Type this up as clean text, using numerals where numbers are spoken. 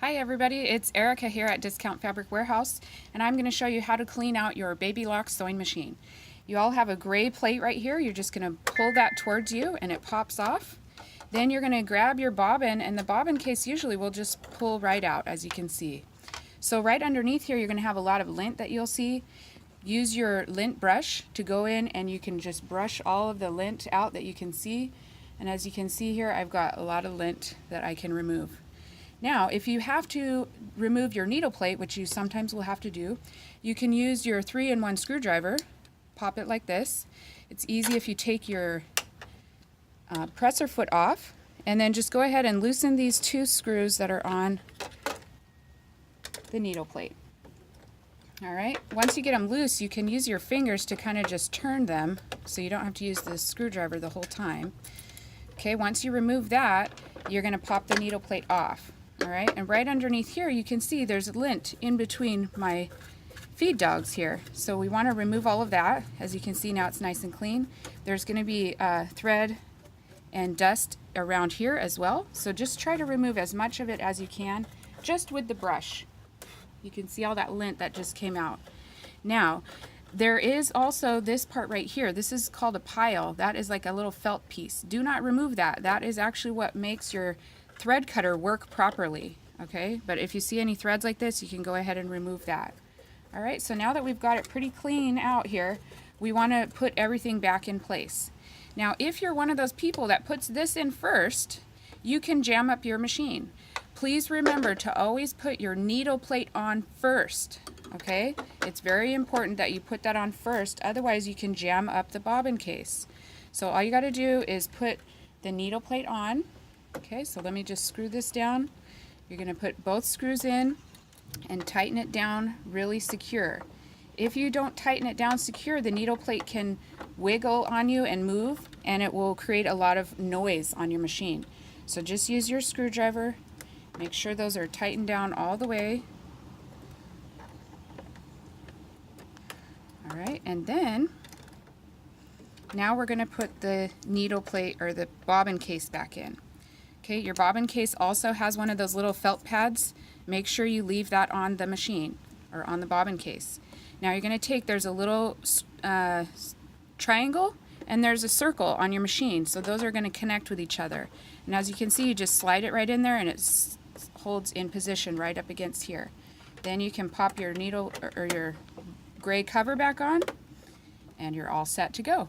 Hi everybody, it's Erica here at Discount Fabric Warehouse, and I'm going to show you how to clean out your Baby Lock sewing machine. You all have a gray plate right here. You're just going to pull that towards you and it pops off. Then you're going to grab your bobbin, and the bobbin case usually will just pull right out, as you can see. So right underneath here you're going to have a lot of lint that you'll see. Use your lint brush to go in and you can just brush all of the lint out that you can see. And as you can see here, I've got a lot of lint that I can remove. Now, if you have to remove your needle plate, which you sometimes will have to do, you can use your 3-in-1 screwdriver, pop it like this. It's easy if you take your presser foot off, and then just go ahead and loosen these 2 screws that are on the needle plate. Alright, once you get them loose, you can use your fingers to kind of just turn them, so you don't have to use the screwdriver the whole time. Okay, once you remove that, you're going to pop the needle plate off. Alright, and right underneath here you can see there's lint in between my feed dogs here. So we want to remove all of that. As you can see now it's nice and clean. There's going to be thread and dust around here as well. So just try to remove as much of it as you can just with the brush. You can see all that lint that just came out. Now, there is also this part right here. This is called a pile. That is like a little felt piece. Do not remove that. That is actually what makes your thread cutter work properly. Okay, but if you see any threads like this, you can go ahead and remove that. Alright, so now that we've got it pretty clean out here, we want to put everything back in place. Now, if you're one of those people that puts this in first, you can jam up your machine. Please remember to always put your needle plate on first. Okay, it's very important that you put that on first, otherwise you can jam up the bobbin case. So all you got to do is put the needle plate on. Okay, so let me just screw this down. You're going to put both screws in and tighten it down really secure. If you don't tighten it down secure, the needle plate can wiggle on you and move, and it will create a lot of noise on your machine. So just use your screwdriver. Make sure those are tightened down all the way. Alright, and then now we're going to put the needle plate or the bobbin case back in. Okay, your bobbin case also has one of those little felt pads. Make sure you leave that on the machine or on the bobbin case. Now you're going to take, there's a little triangle and there's a circle on your machine, so those are going to connect with each other. And as you can see, you just slide it right in there and it holds in position right up against here. Then you can pop your needle or your gray cover back on and you're all set to go.